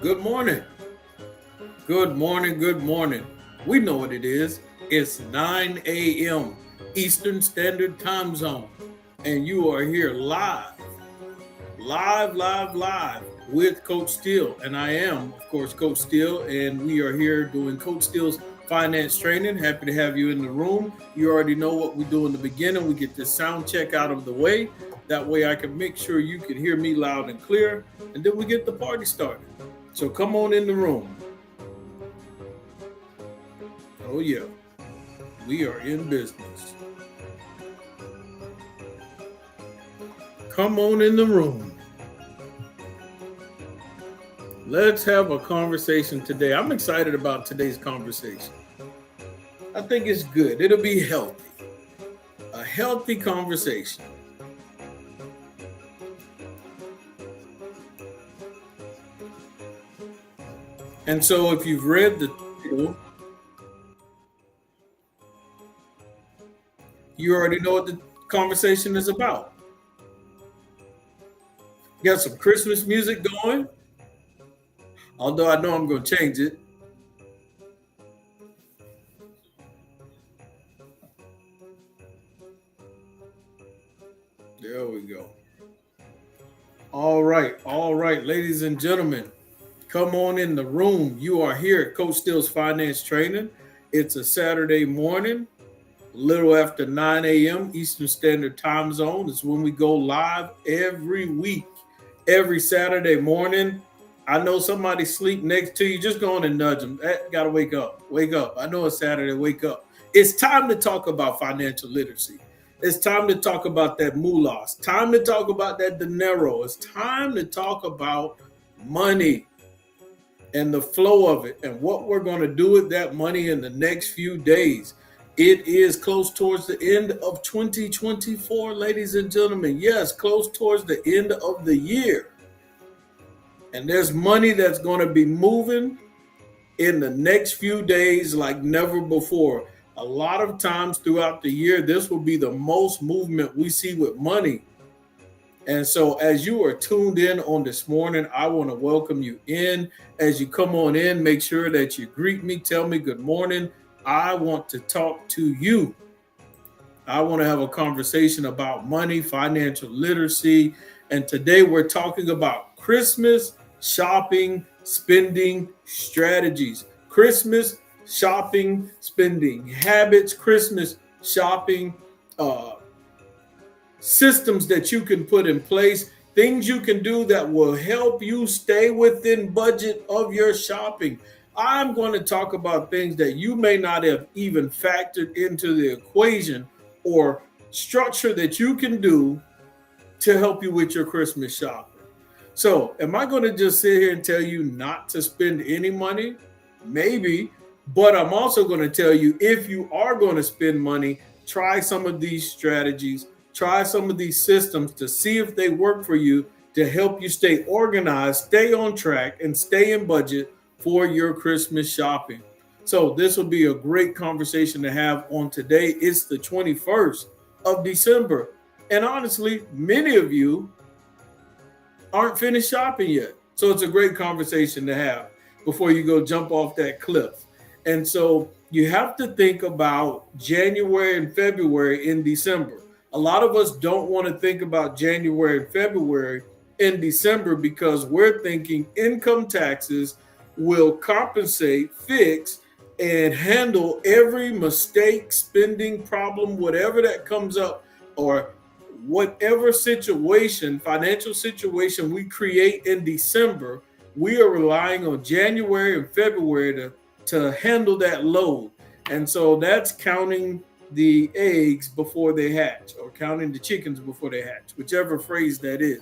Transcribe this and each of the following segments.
Good morning. Good morning. Good morning. We know what it is. It's 9 a.m. Eastern Standard Time Zone. And you are here live with Coach Steele. And I am, of course, Coach Steele. And we are here doing Coach Steele's finance training. Happy to have you in the room. You already know what we do in the beginning. We get this sound check out of the way. That way I can make sure you can hear me loud and clear. And then we get the party started. So come on in the room. Oh, yeah. We are in business. Come on in the room. Let's have a conversation today. I'm excited about today's conversation. I think it's good. It'll be healthy. A healthy conversation. And so if you've read the title, you already know what the conversation is about. Got some Christmas music going, although I know I'm going to change it. There we go. All right, ladies and gentlemen. Come on in the room. You are here at Coach Steele's Finance Training. It's a Saturday morning, a little after 9 a.m. Eastern Standard Time Zone. It's when we go live every week, every Saturday morning. I know somebody sleep next to you. Just go on and nudge them. Got to wake up. Wake up. I know it's Saturday. Wake up. It's time to talk about financial literacy. It's time to talk about that moolah. It's time to talk about that dinero. It's time to talk about money and the flow of it and what we're going to do with that money in the next few days. It is close towards the end of 2024, ladies and gentlemen. Yes, close towards the end of the year. And there's money that's going to be moving in the next few days like never before. A lot of times throughout the year, this will be the most movement we see with money. And so as you are tuned in on this morning, I want to welcome you in. As you come on in, make sure that you greet me, tell me good morning. I want to talk to you. I want to have a conversation about money, financial literacy. And today we're talking about Christmas shopping, spending strategies. Christmas shopping, spending habits, Christmas shopping systems that you can put in place, things you can do that will help you stay within budget of your shopping. I'm going to talk about things that you may not have even factored into the equation or structure that you can do to help you with your Christmas shopping. So, am I going to just sit here and tell you not to spend any money? Maybe, but I'm also going to tell you if you are going to spend money, try some of these strategies. Try some of these systems to see if they work for you to help you stay organized, stay on track, and stay in budget for your Christmas shopping. So this will be a great conversation to have on today. It's the 21st of December. And honestly, many of you aren't finished shopping yet. So it's a great conversation to have before you go jump off that cliff. And so you have to think about January and February in December. A lot of us don't want to think about January and February in December because we're thinking income taxes will compensate, fix, and handle every mistake, spending problem, whatever that comes up, or whatever situation, financial situation we create in December. We are relying on January and February to handle that load. And so that's counting the eggs before they hatch, or counting the chickens before they hatch, whichever phrase that is.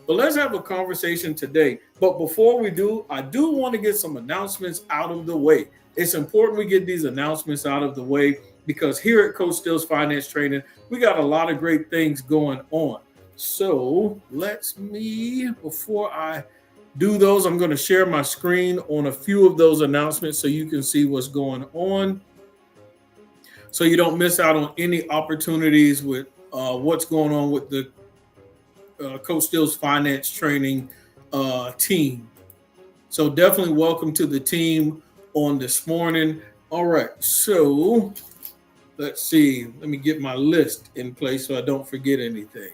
But let's have a conversation today. But before we do, I do want to get some announcements out of the way. It's important we get these announcements out of the way because here at Coach Steele's Finance Training, we got a lot of great things going on. So before I do those, I'm going to share my screen on a few of those announcements so you can see what's going on, so you don't miss out on any opportunities with what's going on with the Coach Steele's Finance Training team. So definitely welcome to the team on this morning. All right, so let's see. Let me get my list in place so I don't forget anything.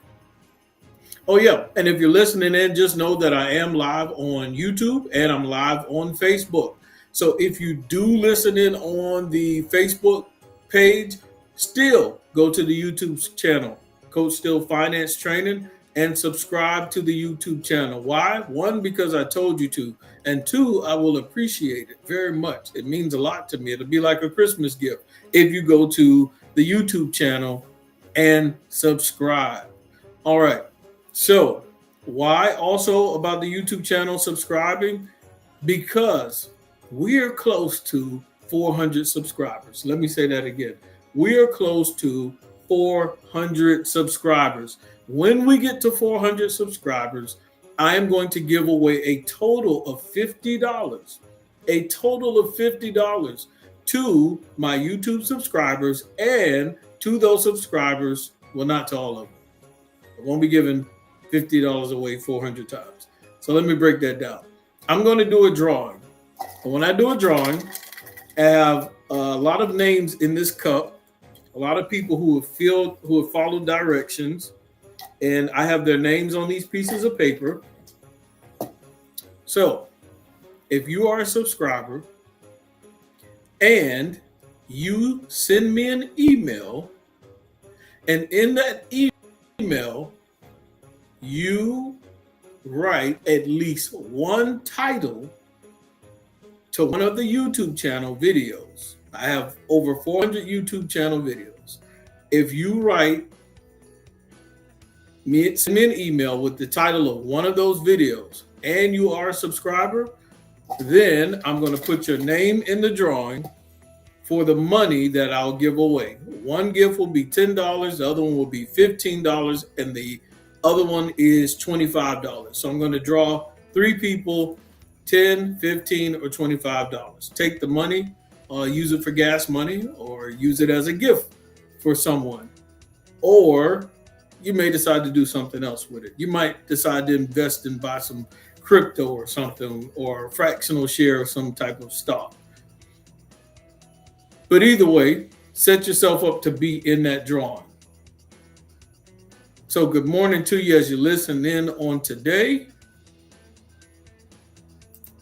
Oh, yeah. And if you're listening in, just know that I am live on YouTube and I'm live on Facebook. So if you do listen in on the Facebook page, still go to the YouTube channel, Coach Still Finance Training, and subscribe to the YouTube channel. Why? One, because I told you to. And two, I will appreciate it very much. It means a lot to me. It'll be like a Christmas gift if you go to the YouTube channel and subscribe. All right. So, why also about the YouTube channel subscribing? Because we're close to 400 subscribers. Let me say that again. We are close to 400 subscribers. When we get to 400 subscribers, I am going to give away a total of $50. A total of $50 to my YouTube subscribers and to those subscribers, well, not to all of them. I won't be giving $50 away 400 times. So let me break that down. I'm going to do a drawing. And when I do a drawing, I have a lot of names in this cup, a lot of people who have followed directions, and I have their names on these pieces of paper. So if you are a subscriber and you send me an email, and in that email, you write at least one title to one of the YouTube channel videos. I have over 400 YouTube channel videos. If you send me an email with the title of one of those videos and you are a subscriber, then I'm going to put your name in the drawing for the money that I'll give away. One gift will be $10, the other one will be $15, and the other one is $25. So I'm going to draw 3 people, $10, $15, or $25. Take the money, use it for gas money, or use it as a gift for someone. Or you may decide to do something else with it. You might decide to invest and buy some crypto or something, or a fractional share of some type of stock. But either way, set yourself up to be in that drawing. So good morning to you as you listen in on today.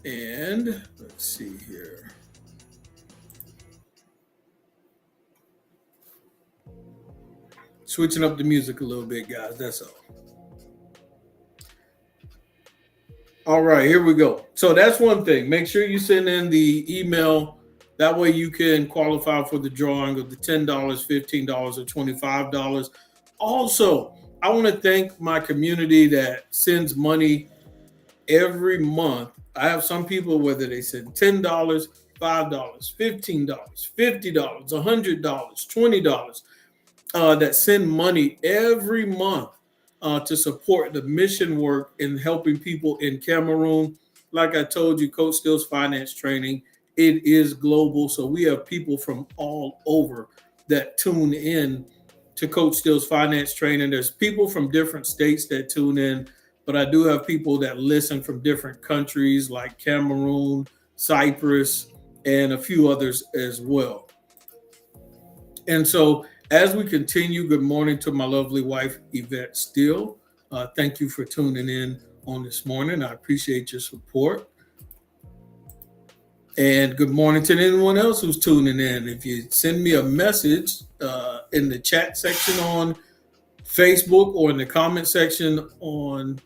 And let's see here. Switching up the music a little bit, guys. That's all. All right, here we go. So that's one thing. Make sure you send in the email. That way you can qualify for the drawing of the $10, $15, or $25. Also, I want to thank my community that sends money every month. I have some people, whether they send $10, $5, $15, $50, $100, $20, that send money every month to support the mission work in helping people in Cameroon. Like I told you, Coach Still's Finance Training, it is global. So we have people from all over that tune in to Coach Still's Finance Training. There's people from different states that tune in, but I do have people that listen from different countries like Cameroon, Cyprus, and a few others as well. And so as we continue, good morning to my lovely wife, Yvette Steele. Thank you for tuning in on this morning. I appreciate your support. And good morning to anyone else who's tuning in. If you send me a message in the chat section on Facebook or in the comment section on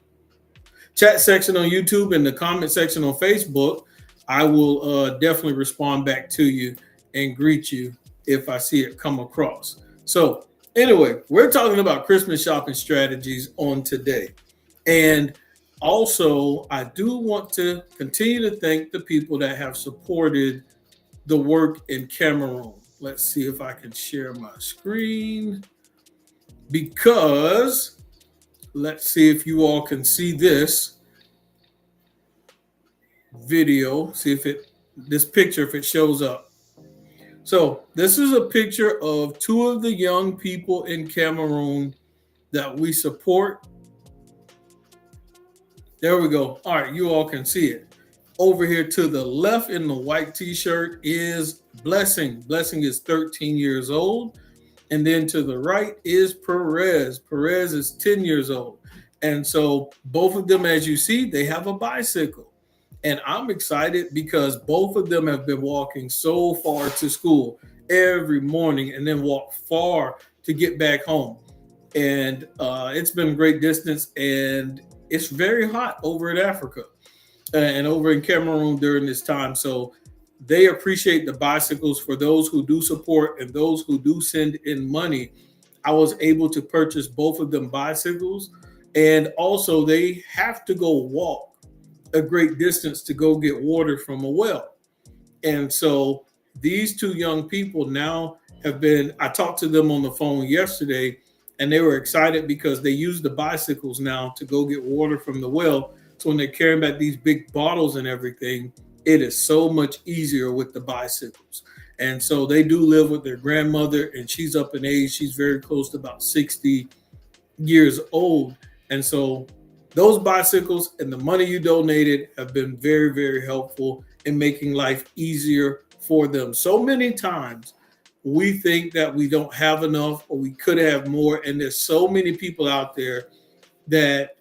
YouTube and the comment section on Facebook, I will definitely respond back to you and greet you if I see it come across. So anyway, we're talking about Christmas shopping strategies on today. And also, I do want to continue to thank the people that have supported the work in Cameroon. Let's see if I can share my screen, because let's see if you all can see this video. See if this picture, if it shows up. So this is a picture of 2 of the young people in Cameroon that we support. There we go. All right, you all can see it. Over here to the left in the white t-shirt is Blessing. Blessing is 13 years old. And then to the right is Perez. Perez is 10 years old. And so both of them, as you see, they have a bicycle. And I'm excited because both of them have been walking so far to school every morning and then walk far to get back home. And it's been a great distance, and it's very hot over in Africa and over in Cameroon during this time. So they appreciate the bicycles. For those who do support and those who do send in money, I was able to purchase both of them bicycles. And also, they have to go walk a great distance to go get water from a well. And so these two young people now I talked to them on the phone yesterday, and they were excited because they use the bicycles now to go get water from the well. So when they're carrying back these big bottles and everything, it is so much easier with the bicycles. And so they do live with their grandmother, and she's up in age. She's very close to about 60 years old. And so those bicycles and the money you donated have been very, very helpful in making life easier for them. So many times we think that we don't have enough or we could have more. And there's so many people out there that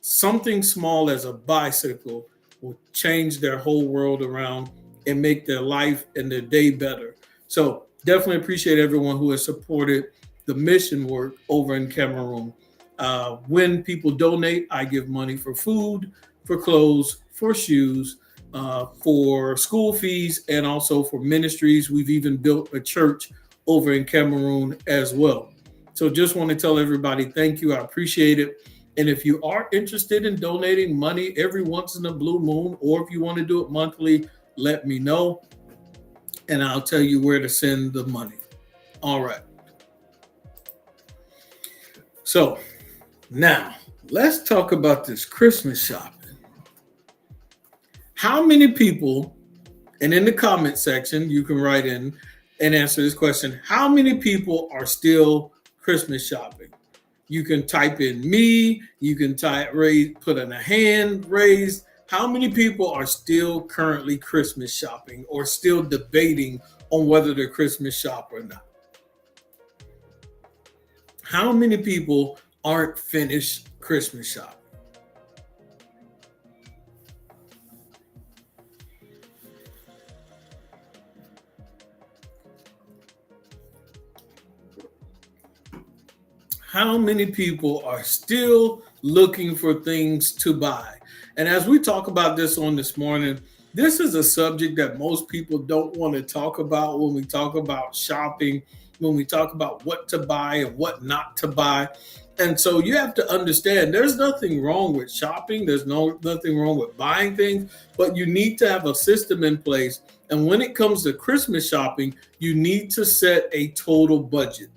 something small as a bicycle will change their whole world around and make their life and their day better. So definitely appreciate everyone who has supported the mission work over in Cameroon. When people donate, I give money for food, for clothes, for shoes, for school fees, and also for ministries. We've even built a church over in Cameroon as well. So just want to tell everybody, thank you. I appreciate it. And if you are interested in donating money every once in a blue moon, or if you want to do it monthly, let me know, and I'll tell you where to send the money. All right. So now let's talk about this Christmas shopping. How many people, and in the comment section, you can write in and answer this question. How many people are still Christmas shopping? You can type in me, you can put in a hand raised. How many people are still currently Christmas shopping or still debating on whether to Christmas shop or not? How many people aren't finished Christmas shopping? How many people are still looking for things to buy? And as we talk about this on this morning, this is a subject that most people don't want to talk about when we talk about shopping, when we talk about what to buy and what not to buy. And so you have to understand there's nothing wrong with shopping. There's nothing wrong with buying things, but you need to have a system in place. And when it comes to Christmas shopping, you need to set a total budget.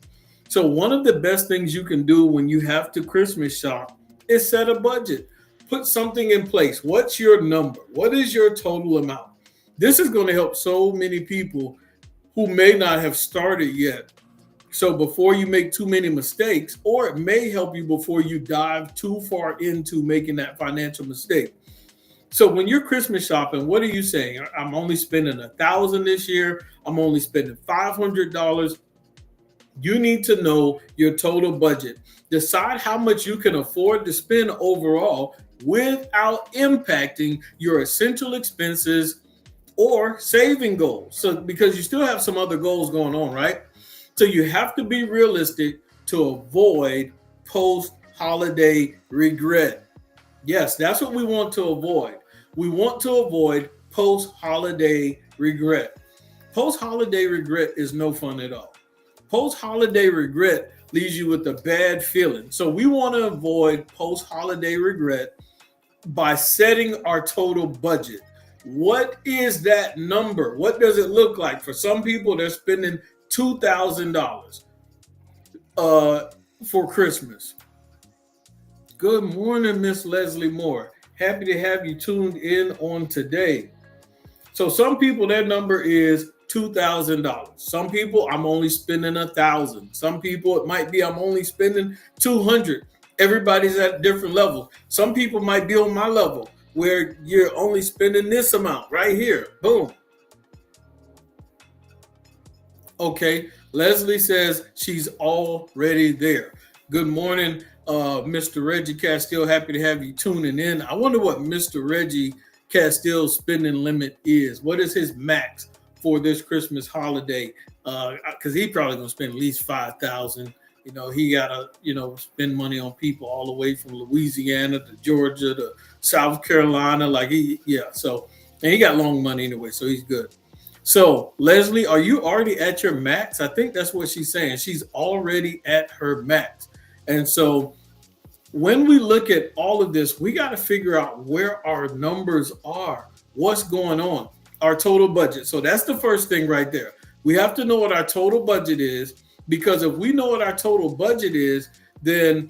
So one of the best things you can do when you have to Christmas shop is set a budget. Put something in place. What's your number? What is your total amount? This is going to help so many people who may not have started yet. So before you make too many mistakes, or it may help you before you dive too far into making that financial mistake. So when you're Christmas shopping, what are you saying? I'm only spending $1,000 this year. I'm only spending $500. You need to know your total budget. Decide how much you can afford to spend overall without impacting your essential expenses or saving goals. So because you still have some other goals going on, right? So you have to be realistic to avoid post-holiday regret. Yes, that's what we want to avoid. We want to avoid post-holiday regret. Post-holiday regret is no fun at all. Post-holiday regret leaves you with a bad feeling. So we want to avoid post-holiday regret by setting our total budget. What is that number? What does it look like? For some people, they're spending $2,000 for Christmas. Good morning, Miss Leslie Moore. Happy to have you tuned in on today. So some people, their number is $2,000. Some people, I'm only spending $1,000. Some people, it might be I'm only spending $200. Everybody's at different levels. Some people might be on my level. where you're only spending this amount right here. Boom. Okay, Leslie says she's already there. Good morning, Mr. Reggie Castile. Happy to have you tuning in. I wonder what Mr. Reggie Castile's spending limit is. What is his max for this Christmas holiday? Because he probably gonna spend at least 5,000. He gotta spend money on people all the way from Louisiana to Georgia to South Carolina. So and he got long money anyway, so he's good. So, Leslie, are you already at your max? I think that's what she's saying. She's already at her max. And so, when we look at all of this, we got to figure out where our numbers are, what's going on, our total budget. So, that's the first thing right there. We have to know what our total budget is, because if we know what our total budget is, then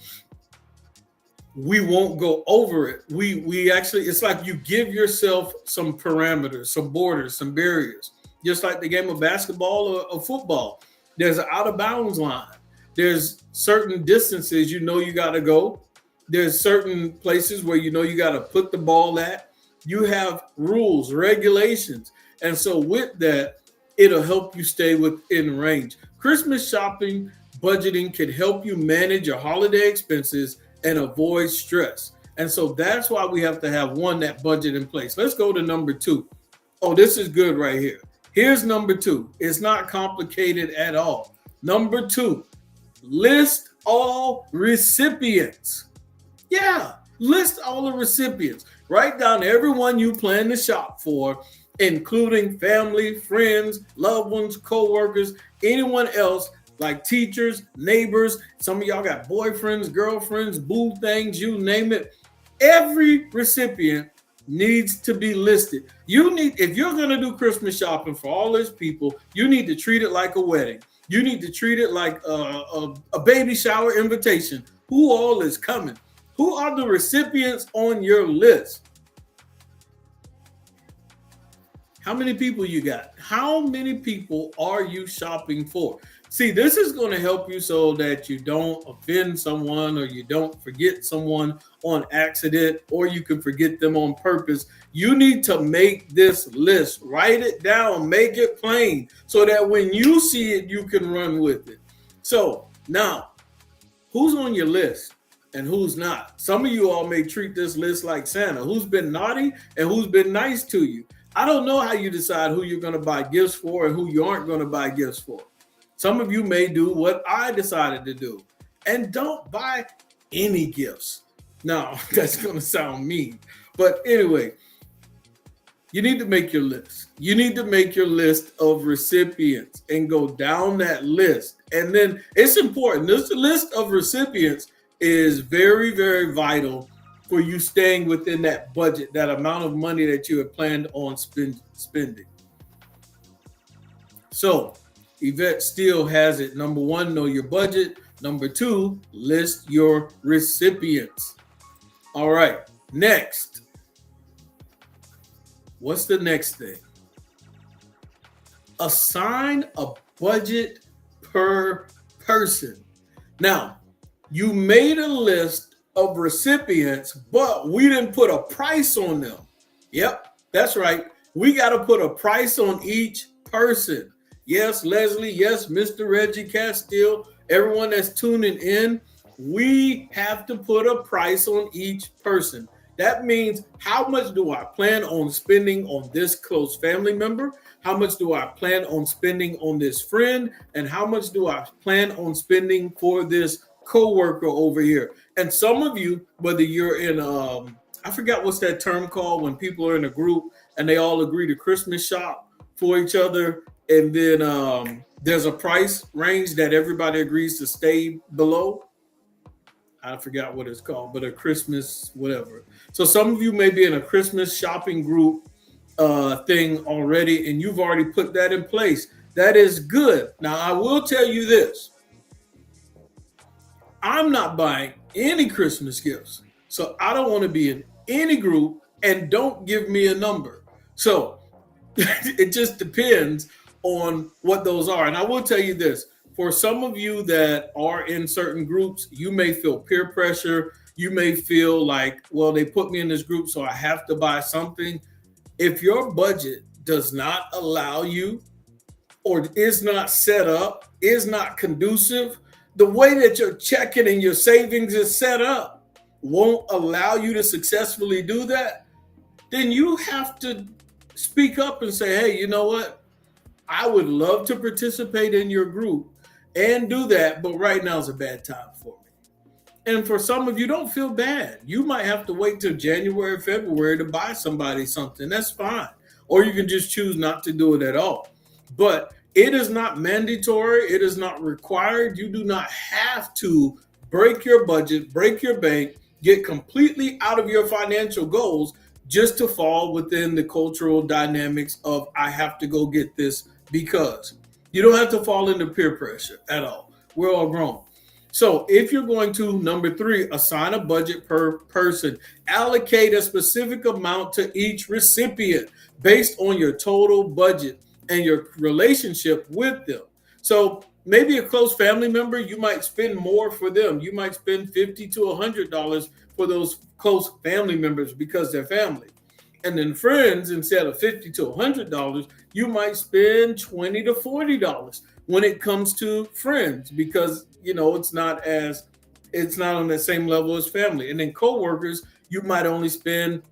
we won't go over it. We actually, it's like you give yourself some parameters, some borders, some barriers. Just like the game of basketball or football, there's an out of bounds line. There's certain distances you got to go. There's certain places where you got to put the ball at. You have rules, regulations. And so with that, it'll help you stay within range. Christmas shopping budgeting can help you manage your holiday expenses and avoid stress. And so that's why we have to have that budget in place. Let's go to number 2. Oh, this is good right here. Here's number 2. It's not complicated at all. Number 2, list all recipients. Yeah, list all the recipients. Write down everyone you plan to shop for, including family, friends, loved ones, co-workers, anyone else, like teachers, neighbors. Some of y'all got boyfriends, girlfriends, boo things, you name it. Every recipient needs to be listed. If you're going to do Christmas shopping for all these people, you need to treat it like a wedding. You need to treat it like a baby shower invitation. Who all is coming? Who are the recipients on your list? How many people you got? How many people are you shopping for? See, this is going to help you so that you don't offend someone, or you don't forget someone on accident, or you can forget them on purpose. You need to make this list, write it down, make it plain, so that when you see it, you can run with it. So now, who's on your list and who's not? Some of you all may treat this list like Santa. Who's been naughty and who's been nice to you? I don't know how you decide who you're going to buy gifts for and who you aren't going to buy gifts for. Some of you may do what I decided to do and don't buy any gifts. Now, that's going to sound mean. But anyway, you need to make your list. You need to make your list of recipients and go down that list. And then it's important. This list of recipients is very, very vital for you staying within that budget, that amount of money that you have planned on spending. So Yvette still has it. Number 1, know your budget. Number 2, list your recipients. All right, next. What's the next thing? Assign a budget per person. Now, you made a list of recipients, but we didn't put a price on them. Yep, that's right. We got to put a price on each person. Yes, Leslie. Yes, Mr. Reggie Castile. Everyone that's tuning in, we have to put a price on each person. That means, how much do I plan on spending on this close family member? How much do I plan on spending on this friend? And how much do I plan on spending for this co-worker over here? And some of you, whether you're in, I forgot what's that term called, when people are in a group and they all agree to Christmas shop for each other, and then there's a price range that everybody agrees to stay below. I forgot what it's called, but a Christmas whatever. So some of you may be in a Christmas shopping group thing already, and you've already put that in place. That is good. Now, I will tell you this. I'm not buying any Christmas gifts. So I don't want to be in any group, and don't give me a number. So it just depends on what those are. And I will tell you this. For some of you that are in certain groups, you may feel peer pressure You may feel like, well, they put me in this group, so I have to buy something. If your budget does not allow you, or is not set up, is not conducive, the way that your checking and your savings is set up won't allow you to successfully do that, then you have to speak up and say, hey, you know what? I would love to participate in your group and do that, but right now is a bad time for me. And for some of you, don't feel bad. You might have to wait till January, February to buy somebody something. That's fine. Or you can just choose not to do it at all. But it is not mandatory. It is not required. You do not have to break your budget, break your bank, get completely out of your financial goals just to fall within the cultural dynamics of I have to go get this because. You don't have to fall into peer pressure at all. We're all grown. So if you're going to, number 3, assign a budget per person, allocate a specific amount to each recipient based on your total budget and your relationship with them. So maybe a close family member, you might spend more for them. You might spend $50 to $100 for those close family members because they're family. And then friends, instead of $50 to $100, you might spend $20 to $40 when it comes to friends because, it's not on the same level as family. And then coworkers, you might only spend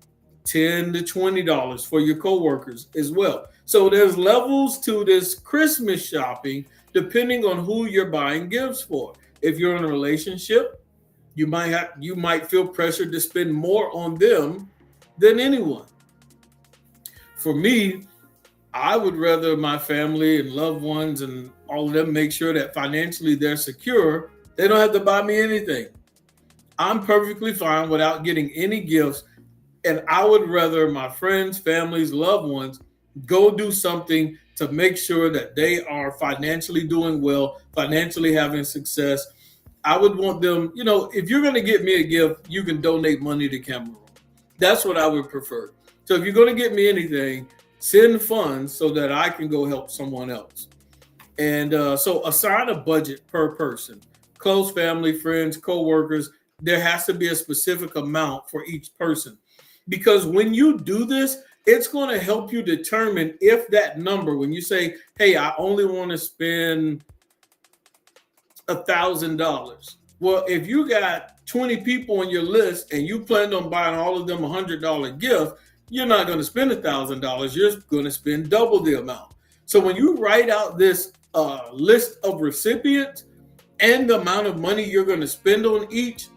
$10 to $20 for your coworkers as well. So there's levels to this Christmas shopping depending on who you're buying gifts for. If you're in a relationship, you might feel pressured to spend more on them than anyone. For me, I would rather my family and loved ones and all of them make sure that financially they're secure. They don't have to buy me anything. I'm perfectly fine without getting any gifts. And I would rather my friends, families, loved ones go do something to make sure that they are financially doing well, financially having success. I would want them, if you're going to get me a gift, you can donate money to Cameroon. That's what I would prefer. So if you're going to get me anything, send funds so that I can go help someone else. And so assign a budget per person, close family, friends, coworkers. There has to be a specific amount for each person. Because when you do this, it's going to help you determine if that number, when you say, hey, I only want to spend $1,000. Well, if you got 20 people on your list and you plan on buying all of them $100 gift, you're not going to spend $1,000. You're going to spend double the amount. So when you write out this list of recipients and the amount of money you're going to spend on each,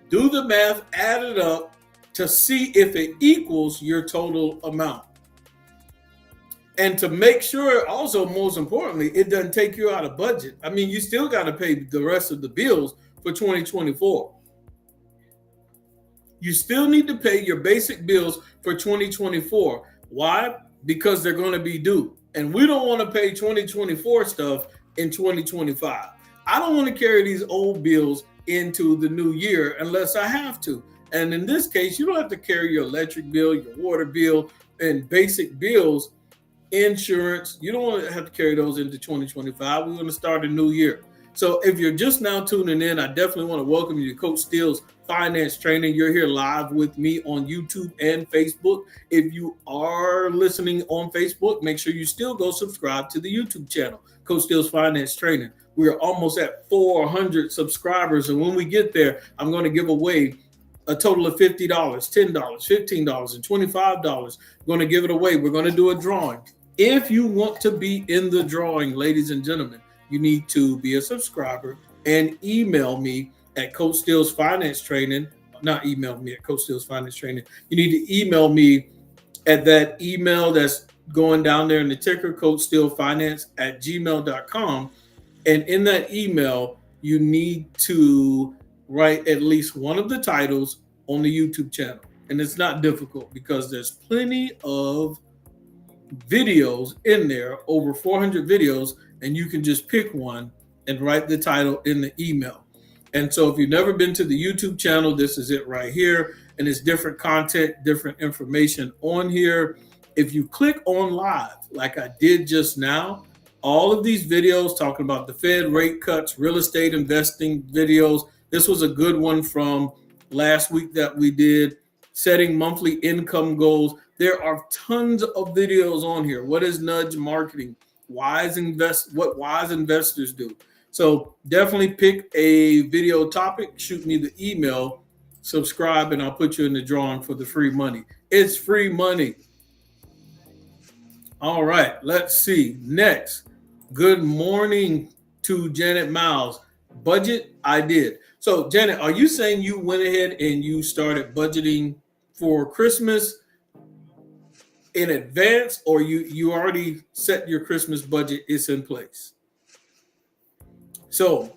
do the math, add it up to see if it equals your total amount. And to make sure also, most importantly, it doesn't take you out of budget. I mean, you still got to pay the rest of the bills for 2024. You still need to pay your basic bills for 2024. Why? Because they're going to be due. And we don't want to pay 2024 stuff in 2025. I don't want to carry these old bills into the new year unless I have to. And in this case, you don't have to carry your electric bill, your water bill, and basic bills, insurance. You don't want to have to carry those into 2025. We're going to start a new year. So if you're just now tuning in, I definitely want to welcome you to Coach Steele's Finance Training. You're here live with me on YouTube and Facebook. If you are listening on Facebook, make sure you still go subscribe to the YouTube channel, Coach Steele's Finance Training. We are almost at 400 subscribers. And when we get there, I'm going to give away a total of $50, $10, $15, and $25. We're going to give it away. We're going to do a drawing. If you want to be in the drawing, ladies and gentlemen, you need to be a subscriber and email me at Coach Steele's Finance Training. Not email me at Coach Steele's Finance Training. You need to email me at that email that's going down there in the ticker, CoachSteeleFinance@gmail.com. And in that email, you need to write at least one of the titles on the YouTube channel. And it's not difficult because there's plenty of videos in there, over 400 videos, and you can just pick one and write the title in the email. And so if you've never been to the YouTube channel, this is it right here. And it's different content, different information on here. If you click on live, like I did just now, all of these videos talking about the Fed rate cuts, real estate investing videos. This was a good one from last week that we did, setting monthly income goals. There are tons of videos on here. What is nudge marketing? What wise investors do. So definitely pick a video topic, shoot me the email, subscribe, and I'll put you in the drawing for the free money. It's free money. All right, let's see. Next, good morning to Janet Miles. Budget, I did. So, Janet, are you saying you went ahead and you started budgeting for Christmas in advance, or you already set your Christmas budget? It's in place. So,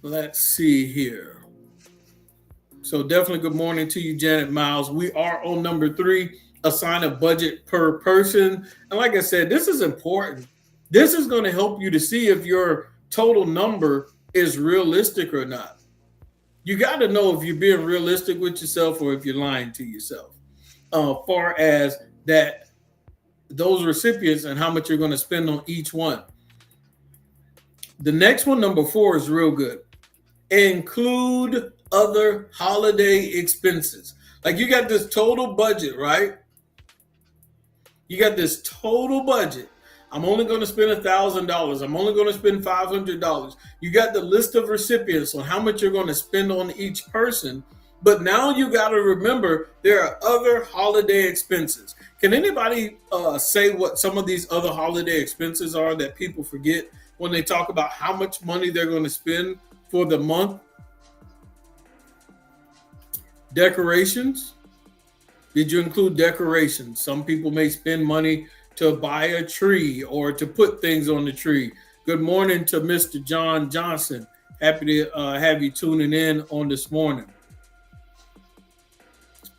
let's see here. So definitely good morning to you, Janet Miles. We are on number 3, assign a budget per person. And like I said, this is important. This is going to help you to see if your total number is realistic or not. You got to know if you're being realistic with yourself or if you're lying to yourself. Far as that, those recipients and how much you're going to spend on each one. The next one, number 4, is real good. Include other holiday expenses. Like you got this total budget, right? You got this total budget. I'm only going to spend $1,000. I'm only going to spend $500. You got the list of recipients on how much you're going to spend on each person. But now you got to remember there are other holiday expenses. Can anybody say what some of these other holiday expenses are that people forget when they talk about how much money they're going to spend for the month? Decorations. Did you include decorations? Some people may spend money to buy a tree or to put things on the tree. Good morning to Mr. John Johnson. Happy to have you tuning in on this morning.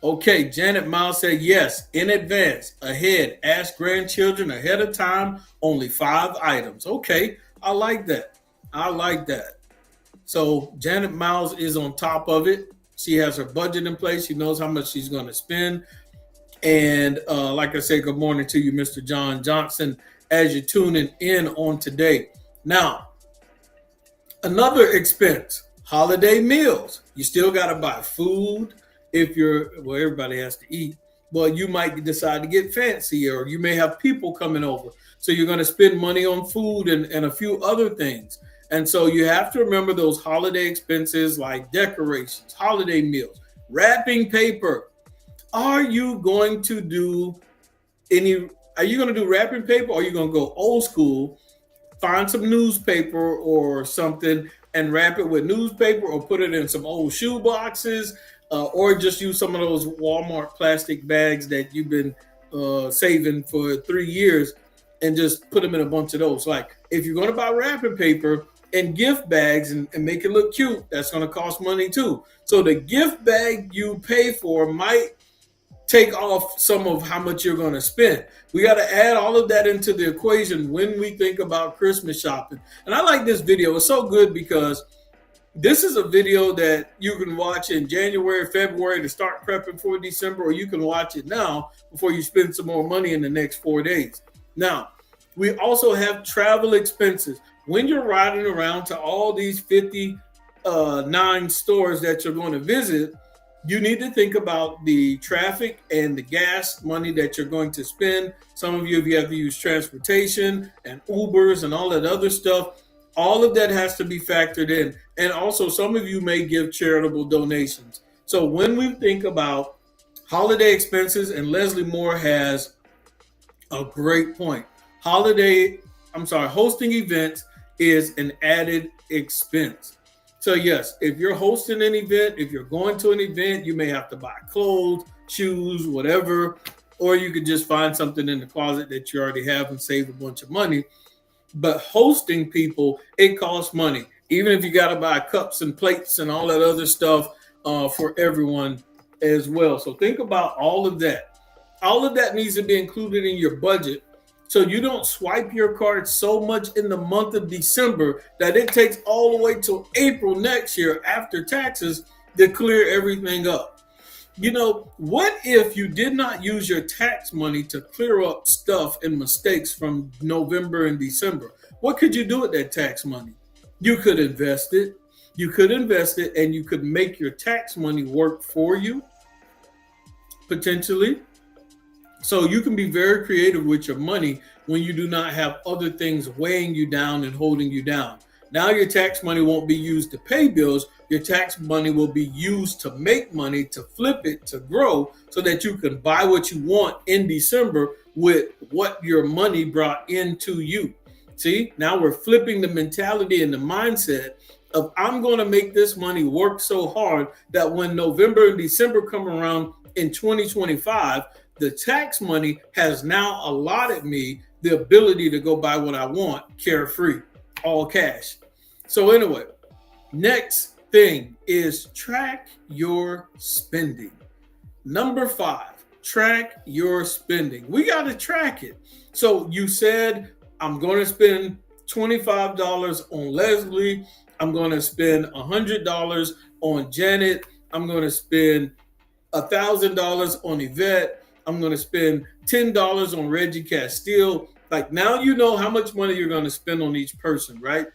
Okay, Janet Miles said yes, in advance, ahead, ask grandchildren ahead of time, only 5 items. Okay, I like that. I like that. So Janet Miles is on top of it. She has her budget in place. She knows how much she's going to spend. And like I said, good morning to you, Mr. John Johnson, as you're tuning in on today. Now, another expense, holiday meals. You still got to buy food if everybody has to eat. Well, you might decide to get fancy, or you may have people coming over. So you're going to spend money on food and a few other things. And so you have to remember those holiday expenses like decorations, holiday meals, wrapping paper. Are you going to do wrapping paper, or are you going to go old school, find some newspaper or something and wrap it with newspaper, or put it in some old shoe boxes, or just use some of those Walmart plastic bags that you've been saving for 3 years and just put them in a bunch of those? Like if you're going to buy wrapping paper and gift bags and make it look cute, that's going to cost money too. So the gift bag you pay for might take off some of how much you're going to spend. We got to add all of that into the equation when we think about Christmas shopping. And I like this video. It's so good because this is a video that you can watch in January, February to start prepping for December, or you can watch it now before you spend some more money in the next 4 days. Now, we also have travel expenses. When you're riding around to all these 59 stores that you're going to visit, you need to think about the traffic and the gas money that you're going to spend. Some of you, if you have to use transportation and Ubers and all that other stuff, all of that has to be factored in. And also, some of you may give charitable donations. So when we think about holiday expenses, and Leslie Moore has a great point. Hosting events is an added expense. So yes, if you're hosting an event, if you're going to an event, you may have to buy clothes, shoes, whatever, or you could just find something in the closet that you already have and save a bunch of money. But hosting people, it costs money. Even if you got to buy cups and plates and all that other stuff for everyone as well. So think about all of that. All of that needs to be included in your budget, so you don't swipe your card so much in the month of December that it takes all the way till April next year after taxes to clear everything up. You know, what if you did not use your tax money to clear up stuff and mistakes from November and December? What could you do with that tax money? You could invest it. You could invest it and you could make your tax money work for you, potentially. So you can be very creative with your money when you do not have other things weighing you down and holding you down. Now your tax money won't be used to pay bills. Your tax money will be used to make money, to flip it, to grow, so that you can buy what you want in December with what your money brought into you. See, now we're flipping the mentality and the mindset of I'm going to make this money work so hard that when November and December come around in 2025, the tax money has now allotted me the ability to go buy what I want carefree, all cash. So anyway, next thing is track your spending. Number 5, track your spending. We got to track it. So you said, I'm going to spend $25 on Leslie. I'm going to spend $100 on Janet. I'm going to spend $1,000 on Yvette. I'm going to spend $10 on Reggie Castile. Like, now you know how much money you're going to spend on each person, right?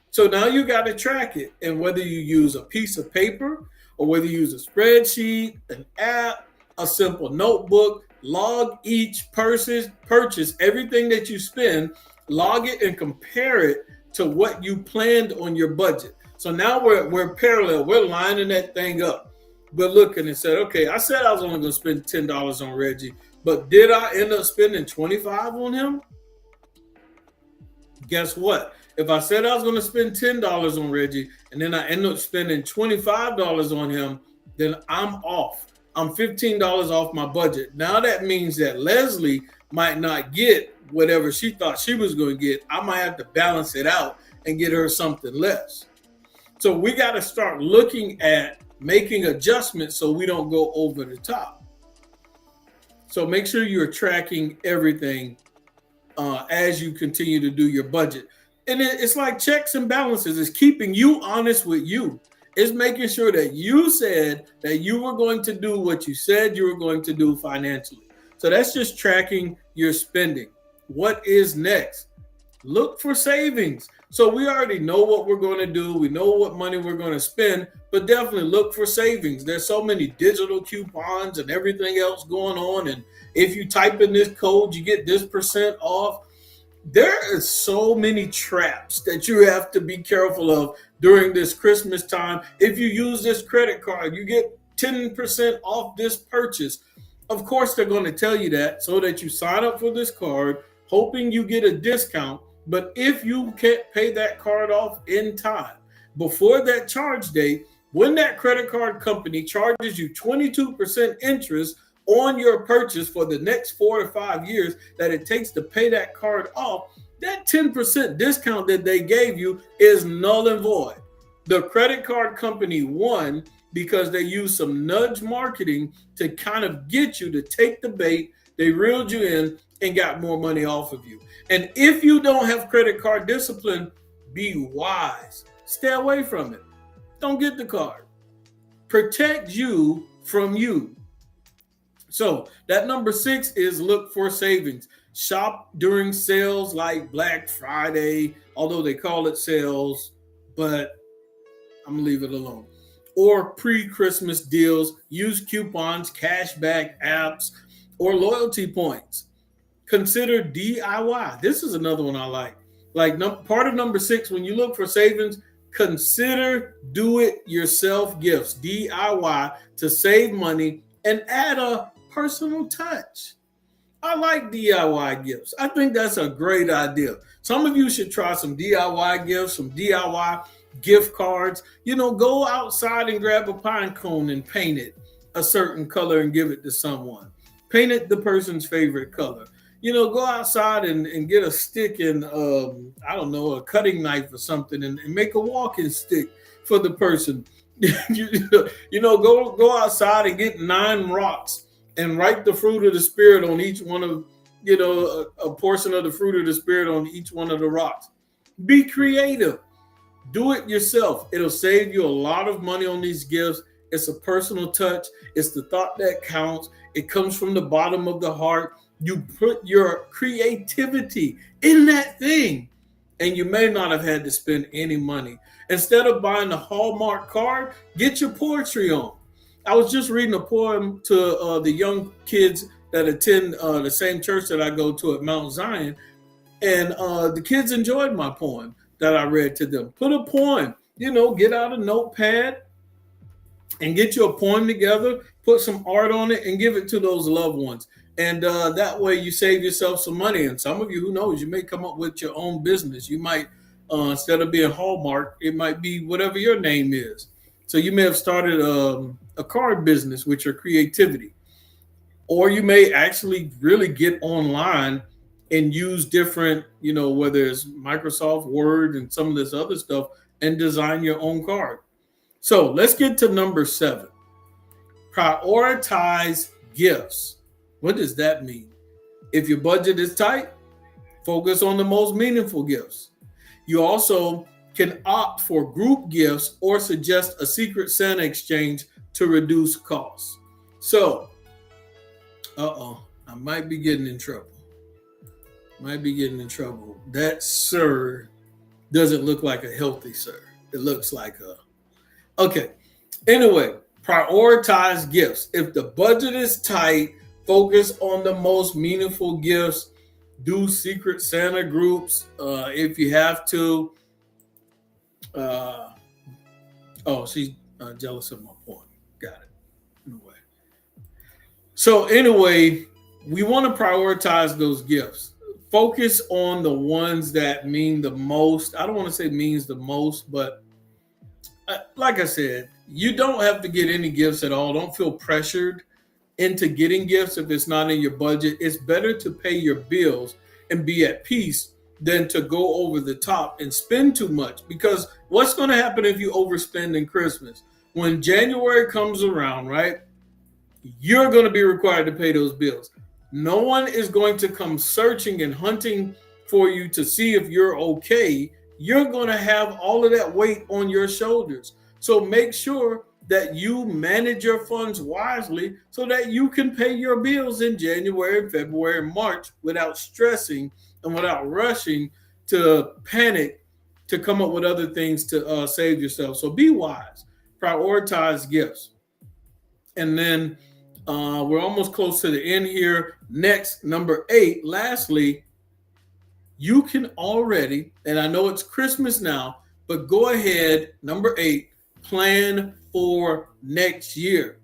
So now you got to track it. And whether you use a piece of paper or whether you use a spreadsheet, an app, a simple notebook, log each purchase, everything that you spend, log it and compare it to what you planned on your budget. So now we're parallel. We're lining that thing up. But looking and said, okay, I said I was only going to spend $10 on Reggie, but did I end up spending $25 on him? Guess what? If I said I was going to spend $10 on Reggie and then I end up spending $25 on him, then I'm off. I'm $15 off my budget. Now that means that Leslie might not get whatever she thought she was going to get. I might have to balance it out and get her something less. So we got to start looking at making adjustments so we don't go over the top. So make sure you're tracking everything as you continue to do your budget. And it's like checks and balances. It's keeping you honest with you. It's making sure that you said that you were going to do what you said you were going to do financially. So that's just tracking your spending. What is next? Look for savings. So we already know what we're going to do. We know what money we're going to spend, but definitely look for savings. There's so many digital coupons and everything else going on. And if you type in this code, you get this % off. There are so many traps that you have to be careful of during this Christmas time. If you use this credit card, you get 10% off this purchase. Of course, they're going to tell you that so that you sign up for this card, hoping you get a discount. But if you can't pay that card off in time, before that charge date, when that credit card company charges you 22% interest on your purchase for the next 4 to 5 years that it takes to pay that card off, that 10% discount that they gave you is null and void. The credit card company won because they used some nudge marketing to kind of get you to take the bait. They reeled you in and got more money off of you. And if you don't have credit card discipline, be wise. Stay away from it. Don't get the card. Protect you from you. So that number 6 is look for savings. Shop during sales like Black Friday, although they call it sales, but I'm going to leave it alone. Or pre-Christmas deals. Use coupons, cashback apps, or loyalty points. Consider DIY. This is another one I like. Part of number 6, when you look for savings, consider do-it-yourself gifts, DIY, to save money and add a personal touch. I like DIY gifts. I think that's a great idea. Some of you should try some DIY gifts, some DIY gift cards. Go outside and grab a pine cone and paint it a certain color and give it to someone. Paint it the person's favorite color. Go outside and get a stick and, a cutting knife or something and make a walking stick for the person. Go outside and get 9 rocks and write the fruit of the spirit on each one of, a portion of the fruit of the spirit on each one of the rocks. Be creative. Do it yourself. It'll save you a lot of money on these gifts. It's a personal touch. It's the thought that counts. It comes from the bottom of the heart. You put your creativity in that thing. and you may not have had to spend any money. Instead of buying the Hallmark card, get your poetry on. I was just reading a poem to the young kids that attend the same church that I go to at Mount Zion, and the kids enjoyed my poem that I read to them. Put a poem, get out a notepad and get you a poem together, put some art on it, and give it to those loved ones. And that way you save yourself some money. And some of you, who knows, you may come up with your own business. You might, instead of being Hallmark, it might be whatever your name is. So you may have started a card business with your creativity. Or you may actually really get online and use different, whether it's Microsoft Word and some of this other stuff, and design your own card. So let's get to number 7. Prioritize gifts. What does that mean? If your budget is tight, focus on the most meaningful gifts. You also can opt for group gifts or suggest a Secret Santa exchange to reduce costs. So, I might be getting in trouble. That sir doesn't look like a healthy sir. It looks like a... Okay. Anyway, prioritize gifts. If the budget is tight, focus on the most meaningful gifts. Do Secret Santa groups if you have to. She's jealous of my point. Got it. Anyway. So anyway, we want to prioritize those gifts. Focus on the ones that mean the most. I don't want to say means the most, but like I said, you don't have to get any gifts at all. Don't feel pressured into getting gifts if it's not in your budget. It's better to pay your bills and be at peace than to go over the top and spend too much. Because what's going to happen if you overspend in Christmas? When January comes around, right, you're going to be required to pay those bills. No one is going to come searching and hunting for you to see if you're okay. You're going to have all of that weight on your shoulders. So make sure that you manage your funds wisely so that you can pay your bills in January, February, and March without stressing and without rushing to panic to come up with other things to save yourself. So be wise. Prioritize gifts. And then we're almost close to the end here. Next, number 8. Lastly, you can already, and I know it's Christmas now, but go ahead, number 8, plan for next year.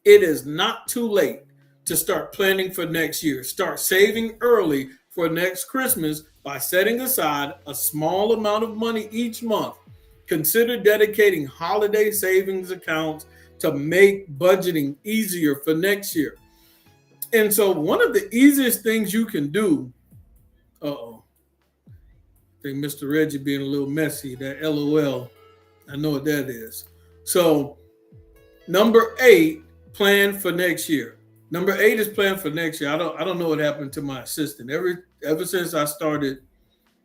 It is not too late to start planning for next year. Start saving early for next Christmas by setting aside a small amount of money each month. Consider dedicating holiday savings accounts to make budgeting easier for next year. And so one of the easiest things you can do, I think Mr. Reggie being a little messy, that LOL, I know what that is. So number 8, plan for next year. Number 8 is plan for next year. I don't know what happened to my assistant. Ever since I started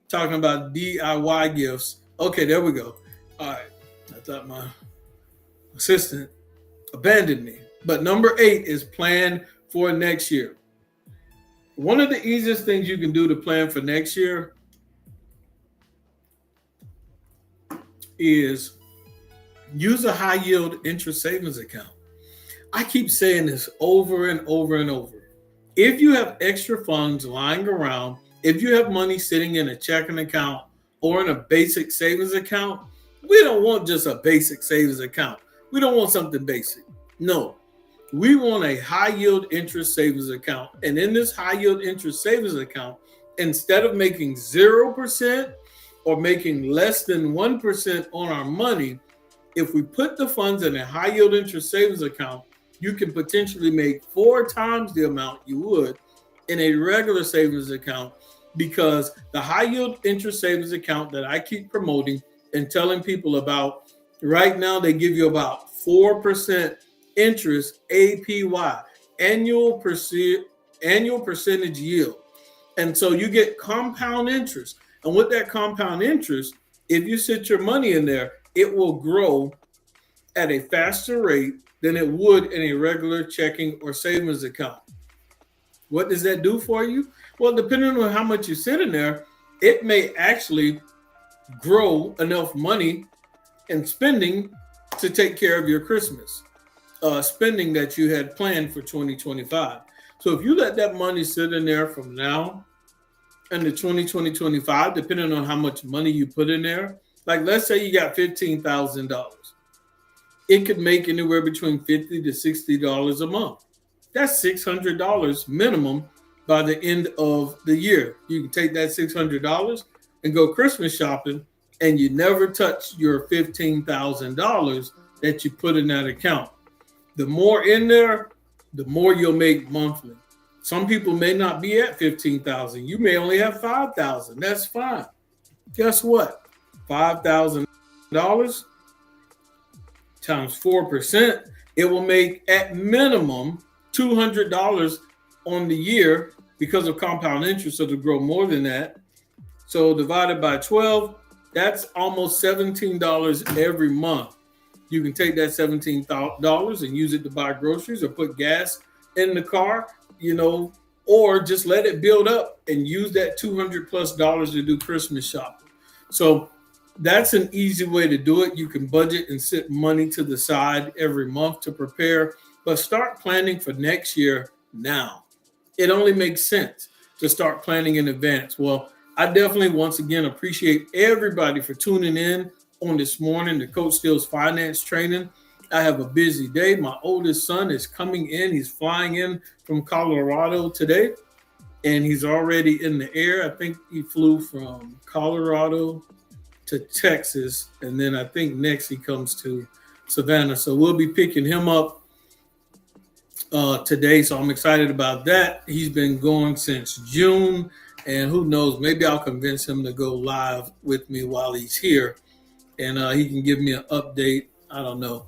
talking about DIY gifts. Okay, there we go. All right. I thought my assistant abandoned me. But number 8 is plan for next year. One of the easiest things you can do to plan for next year is use a high yield interest savings account. I keep saying this over and over and over. If you have extra funds lying around, if you have money sitting in a checking account or in a basic savings account, we don't want just a basic savings account. We don't want something basic. No, we want a high yield interest savings account. And in this high yield interest savings account, instead of making 0% or making less than 1% on our money, if we put the funds in a high yield interest savings account, you can potentially make 4 times the amount you would in a regular savings account, because the high yield interest savings account that I keep promoting and telling people about right now, they give you about 4% interest APY, annual percentage yield. And so you get compound interest. And with that compound interest, if you sit your money in there, it will grow at a faster rate than it would in a regular checking or savings account. What does that do for you? Well, depending on how much you sit in there, it may actually grow enough money and spending to take care of your Christmas spending that you had planned for 2025. So if you let that money sit in there from now into 2025, depending on how much money you put in there, like let's say you got $15,000, it could make anywhere between $50 to $60 a month. That's $600 minimum by the end of the year. You can take that $600 and go Christmas shopping, and you never touch your $15,000 that you put in that account. The more in there, the more you'll make monthly. Some people may not be at 15,000. You may only have 5,000. That's fine. Guess what? $5,000 times 4%, it will make at minimum $200 on the year because of compound interest, so to grow more than that. So divided by 12, that's almost $17 every month. You can take that $17 and use it to buy groceries or put gas in the car, or just let it build up and use that $200+ to do Christmas shopping. So that's an easy way to do it. You can budget and set money to the side every month to prepare, but start planning for next year now. It only makes sense to start planning in advance. Well, I definitely, once again, appreciate everybody for tuning in on this morning to Coach Steele's Finance Training. I have a busy day. My oldest son is coming in. He's flying in from Colorado today, and he's already in the air. I think he flew from Colorado to Texas, and then I think next he comes to Savannah. So we'll be picking him up today. So I'm excited about that. He's been going since June, and who knows, maybe I'll convince him to go live with me while he's here, and he can give me an update. I don't know.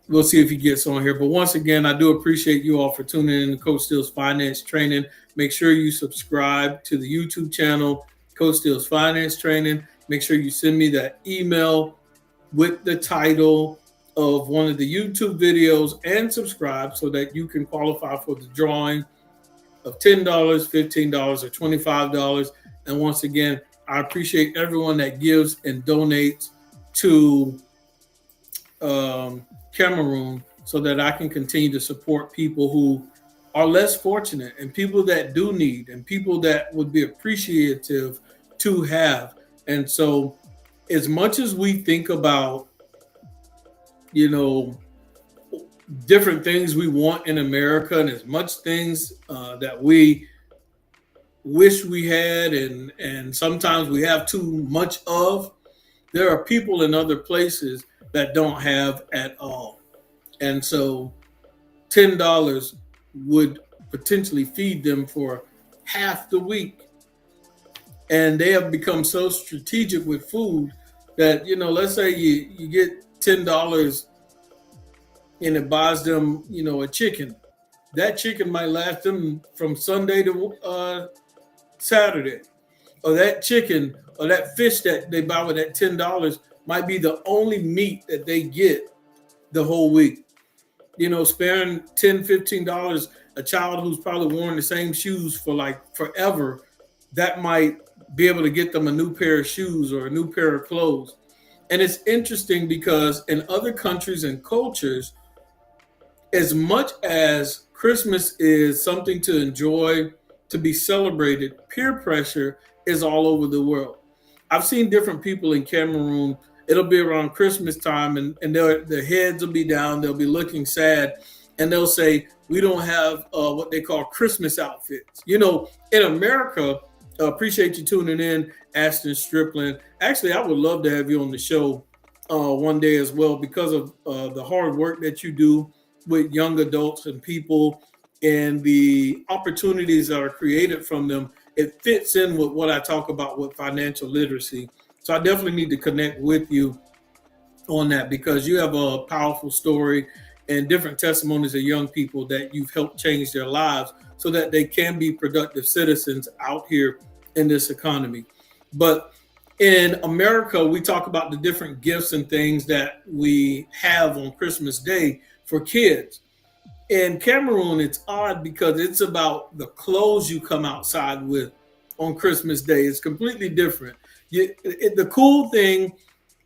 We'll see if he gets on here. But once again, I do appreciate you all for tuning in to Coach Steele's Finance Training. Make sure you subscribe to the YouTube channel, Coach Steele's Finance Training. Make sure you send me that email with the title of one of the YouTube videos and subscribe so that you can qualify for the drawing of $10, $15, or $25. And once again, I appreciate everyone that gives and donates to Cameroon so that I can continue to support people who are less fortunate and people that do need and people that would be appreciative to have. And so as much as we think about, different things we want in America, and as much things that we wish we had, and sometimes we have too much of, there are people in other places that don't have at all. And so $10 would potentially feed them for half the week. And they have become so strategic with food that, let's say you get $10 and it buys them, a chicken. That chicken might last them from Sunday to Saturday. Or that chicken or that fish that they buy with that $10 might be the only meat that they get the whole week. Sparing $10, $15, a child who's probably worn the same shoes for like forever, that might be able to get them a new pair of shoes or a new pair of clothes. And it's interesting because in other countries and cultures, as much as Christmas is something to enjoy, to be celebrated, peer pressure is all over the world. I've seen different people in Cameroon. It'll be around Christmas time and their heads will be down. They'll be looking sad. And they'll say, we don't have what they call Christmas outfits. In America, appreciate you tuning in, Ashton Strickland. Actually, I would love to have you on the show one day as well because of the hard work that you do with young adults and people and the opportunities that are created from them. It fits in with what I talk about with financial literacy. So I definitely need to connect with you on that because you have a powerful story and different testimonies of young people that you've helped change their lives so that they can be productive citizens out here in this economy. But in America, we talk about the different gifts and things that we have on Christmas Day for kids. In Cameroon, it's odd because it's about the clothes you come outside with on Christmas Day. It's completely different. The cool thing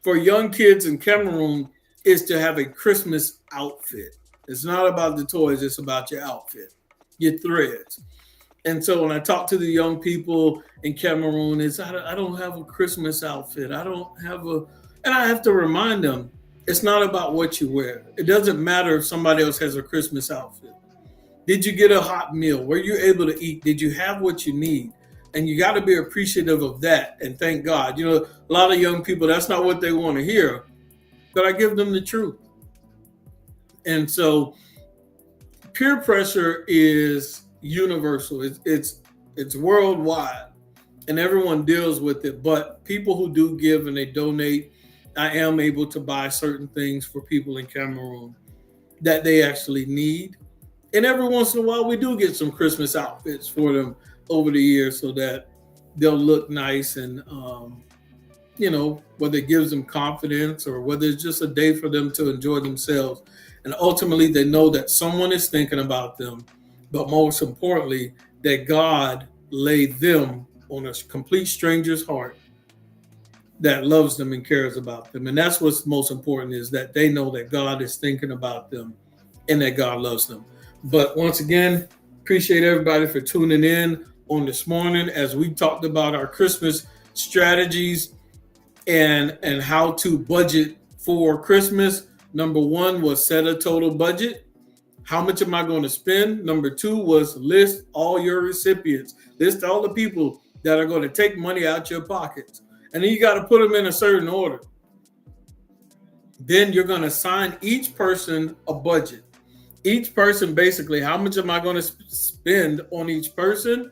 for young kids in Cameroon is to have a Christmas outfit. It's not about the toys, it's about your outfit, your threads. And so when I talk to the young people in Cameroon, it's I don't have a Christmas outfit. I don't have a, and I have to remind them, it's not about what you wear. It doesn't matter if somebody else has a Christmas outfit. Did you get a hot meal? Were you able to eat? Did you have what you need? And you got to be appreciative of that and thank God. You know, a lot of young people, that's not what they want to hear, but I give them the truth. And so peer pressure is universal. It's worldwide, and everyone deals with it. But people who do give and they donate, I am able to buy certain things for people in Cameroon that they actually need. And every once in a while, we do get some Christmas outfits for them over the years so that they'll look nice. And, you know, whether it gives them confidence or whether it's just a day for them to enjoy themselves. And ultimately, they know that someone is thinking about them. But most importantly, that God laid them on a complete stranger's heart that loves them and cares about them. And that's what's most important, is that they know that God is thinking about them and that God loves them. But once again, appreciate everybody for tuning in on this morning as we talked about our Christmas strategies and how to budget for Christmas. Number one was set a total budget. How much am I going to spend? Number two was list all your recipients. List all the people that are going to take money out your pockets. And then you got to put them in a certain order. Then you're going to assign each person a budget. Each person, basically, how much am I going to spend on each person?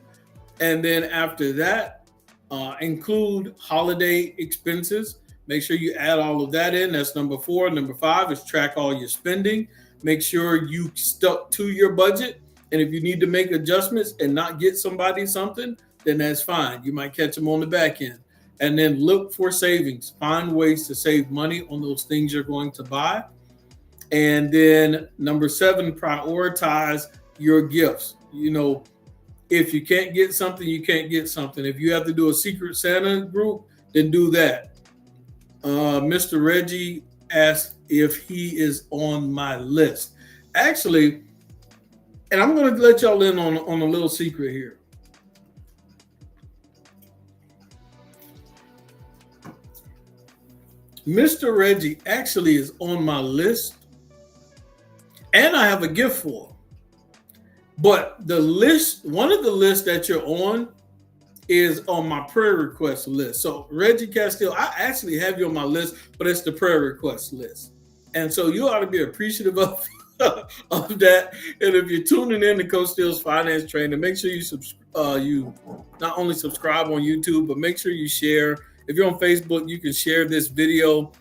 And then after that, include holiday expenses. Make sure you add all of that in. That's number 4. Number 5 is track all your spending. Make sure you stuck to your budget. And if you need to make adjustments and not get somebody something, then that's fine. You might catch them on the back end. And then look for savings. Find ways to save money on those things you're going to buy. And then number 7, prioritize your gifts. You know, if you can't get something, you can't get something. If you have to do a Secret Santa group, then do that. Mr. Reggie asked if he is on my list. Actually, and I'm going to let y'all in on a little secret here. Mr. Reggie actually is on my list, and I have a gift for him. But the list, one of the lists that you're on is on my prayer request list. So Reggie Castile, I actually have you on my list, but it's the prayer request list. And so you ought to be appreciative of, of that. And if you're tuning in to Coach Steele's Finance Training, make sure you not only subscribe on YouTube, but make sure you share. If you're on Facebook, you can share this video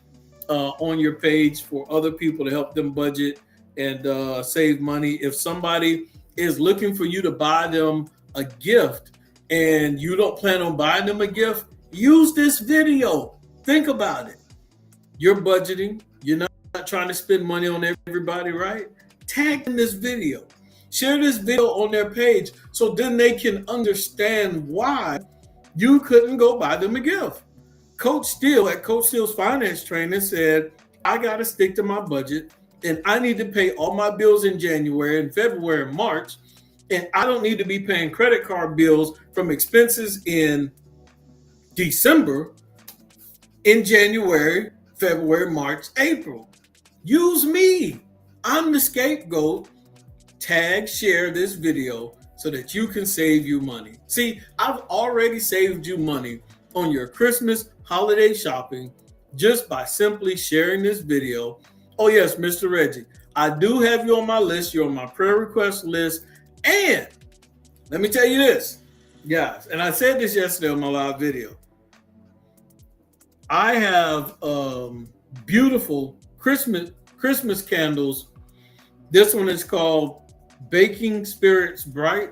on your page for other people to help them budget and save money. If somebody is looking for you to buy them a gift and you don't plan on buying them a gift, use this video. Think about it. You're budgeting. You're not trying to spend money on everybody, right? Tag in this video. Share this video on their page so then they can understand why you couldn't go buy them a gift. Coach Steele at Coach Steele's Finance Training said, I got to stick to my budget and I need to pay all my bills in January and February and March. And I don't need to be paying credit card bills from expenses in December, in January, February, March, April. Use me. I'm the scapegoat. Tag, share this video so that you can save you money. See, I've already saved you money on your Christmas holiday shopping just by simply sharing this video. Oh yes, Mr. Reggie, I do have you on my list. You're on my prayer request list. And let me tell you this, guys, and I said this yesterday on my live video. I have beautiful Christmas candles. This one is called Baking Spirits Bright.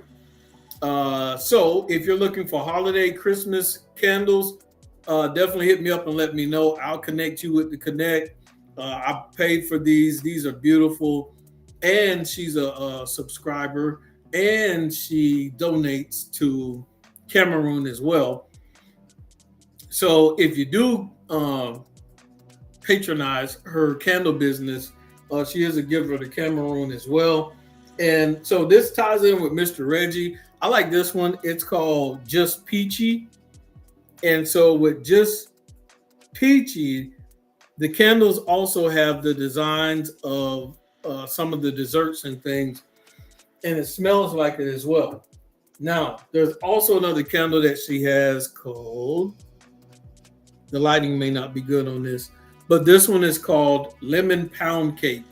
So if you're looking for holiday Christmas candles, definitely hit me up and let me know. I'll connect you with the Connect. I paid for these. These are beautiful. And she's a subscriber, and she donates to Cameroon as well. So if you do patronize her candle business, she is a giver to Cameroon as well. And so this ties in with Mr. Reggie. I like this one. It's called Just Peachy. And so with Just Peachy, the candles also have the designs of some of the desserts and things, and it smells like it as well. Now, there's also another candle that she has called, the lighting may not be good on this, but this one is called Lemon Pound Cake.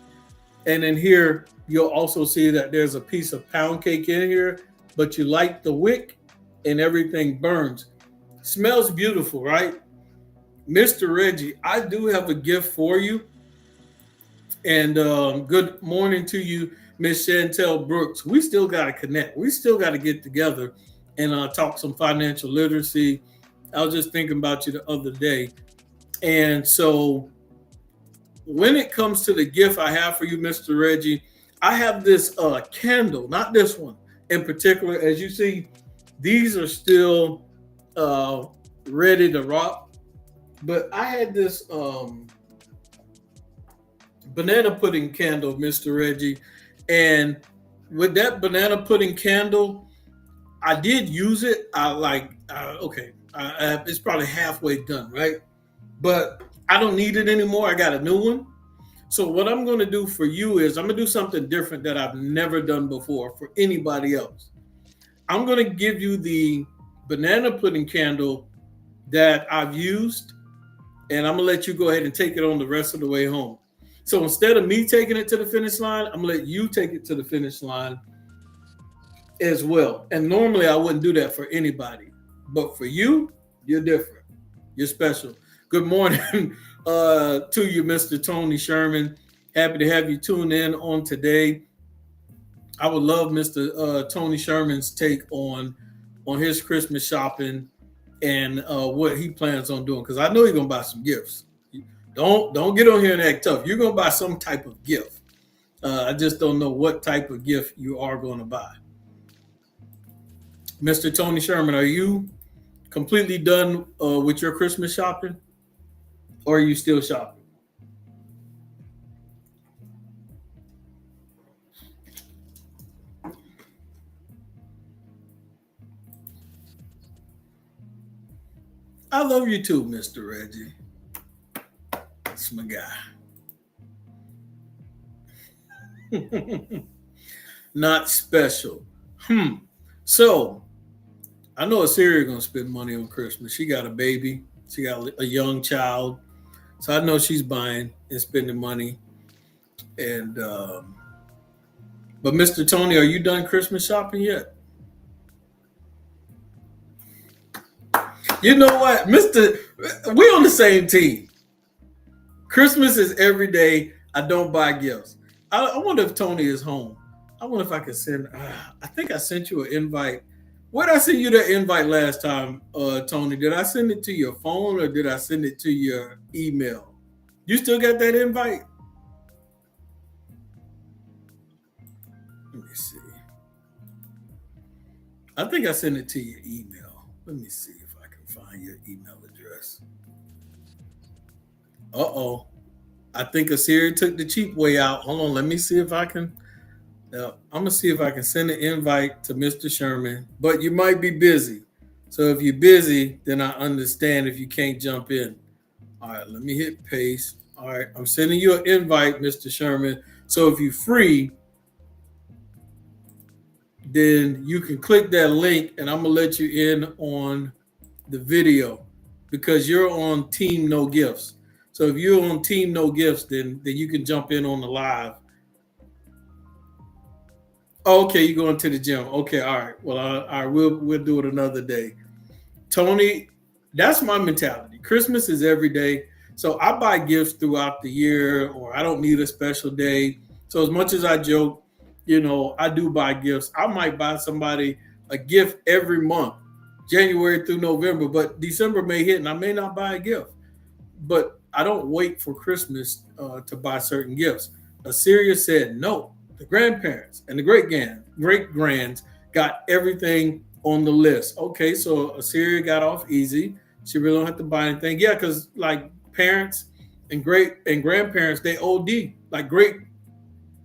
And in here, you'll also see that there's a piece of pound cake in here, but you light the wick and everything burns. Smells beautiful, right? Mr. Reggie, I do have a gift for you. And good morning to you, Miss Chantel Brooks. We still got to connect. We still got to get together and talk some financial literacy. I was just thinking about you the other day. And so when it comes to the gift I have for you, Mr. Reggie, I have this candle, not this one in particular. As you see, these are still ready to rock. But I had this banana pudding candle, Mr. Reggie. And with that banana pudding candle, I did use it. It's probably halfway done, right? But I don't need it anymore. I got a new one. So what I'm going to do for you is I'm going to do something different that I've never done before for anybody else. I'm going to give you the banana pudding candle that I've used, and I'm going to let you go ahead and take it on the rest of the way home. So instead of me taking it to the finish line, I'm going to let you take it to the finish line as well. And normally I wouldn't do that for anybody. But for you, you're different. You're special. Good morning to you, Mr. Tony Sherman. Happy to have you tune in on today. I would love Mr. Tony Sherman's take on his Christmas shopping and what he plans on doing, because I know he's gonna buy some gifts. Don't get on here and act tough. You're gonna buy some type of gift. I just don't know what type of gift you are going to buy. Mr. Tony Sherman, are you completely done with your Christmas shopping, or are you still shopping? I love you too, Mr. Reggie. That's my guy. Not special. So I know Assyria gonna spend money on Christmas. She got a baby. She got a young child. So I know she's buying and spending money. And but Mr. Tony, are you done Christmas shopping yet? You know what, we're on the same team. Christmas is every day. I don't buy gifts. I wonder if Tony is home. I wonder if I can send. I think I sent you an invite. Where did I send you the invite last time, Tony? Did I send it to your phone or did I send it to your email? You still got that invite? Let me see. I think I sent it to your email. Let me see if I can find your email address. Uh-oh. I think Assyria took the cheap way out. Hold on. Let me see if I can. I'm going to see if I can send an invite to Mr. Sherman. But you might be busy. So if you're busy, then I understand if you can't jump in. All right. Let me hit paste. All right. I'm sending you an invite, Mr. Sherman. So if you're free, then you can click that link and I'm going to let you in on the video because you're on Team No Gifts. So if you're on Team No Gifts, then you can jump in on the live. Okay, you're going to the gym. Okay, all right. Well, all right, we'll do it another day. Tony, that's my mentality. Christmas is every day. So I buy gifts throughout the year, or I don't need a special day. So as much as I joke, I do buy gifts. I might buy somebody a gift every month, January through November, but December may hit and I may not buy a gift. But I don't wait for Christmas to buy certain gifts. Assyria said no. The grandparents and the great-grands got everything on the list. Okay, so Assyria got off easy. She really don't have to buy anything. Yeah, because like parents and great and grandparents, they OD. Like great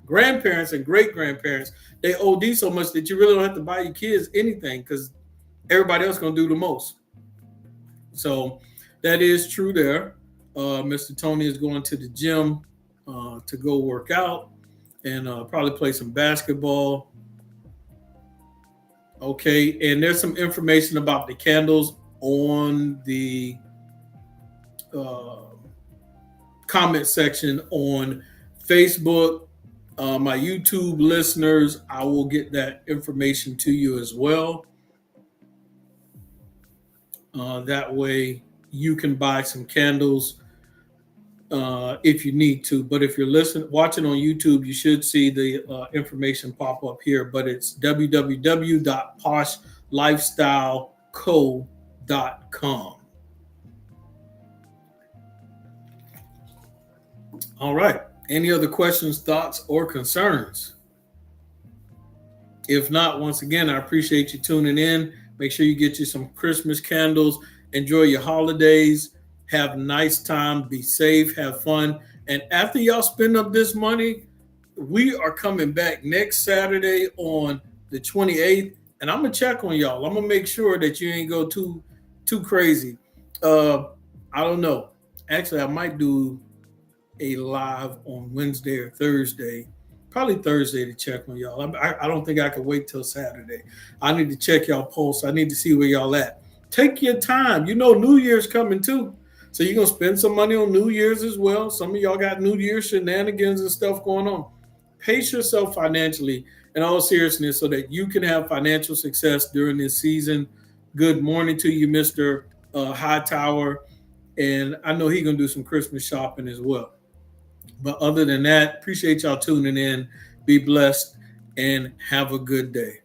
grandparents and great grandparents, they OD so much that you really don't have to buy your kids anything because everybody else gonna do the most. So that is true there. Mr. Tony is going to the gym to go work out and probably play some basketball. Okay, and there's some information about the candles on the uh, comment section on Facebook. My YouTube listeners, I will get that information to you as well. That way you can buy some candles if you need to. But if you're watching on YouTube, you should see the information pop up here. But it's www.poshlifestyleco.com. All right. Any other questions, thoughts, or concerns? If not, once again, I appreciate you tuning in. Make sure you get you some Christmas candles. Enjoy your holidays. Have a nice time. Be safe. Have fun. And after y'all spend up this money, we are coming back next Saturday on the 28th. And I'm going to check on y'all. I'm going to make sure that you ain't go too crazy. I don't know. Actually, I might do a live on Wednesday or Thursday, probably Thursday, to check on y'all. I don't think I can wait till Saturday. I need to check y'all pulse. I need to see where y'all at. Take your time. You know, New Year's coming too. So you're going to spend some money on New Year's as well. Some of y'all got New Year's shenanigans and stuff going on. Pace yourself financially in all seriousness so that you can have financial success during this season. Good morning to you, Mr. Hightower. And I know he's going to do some Christmas shopping as well. But other than that, appreciate y'all tuning in. Be blessed and have a good day.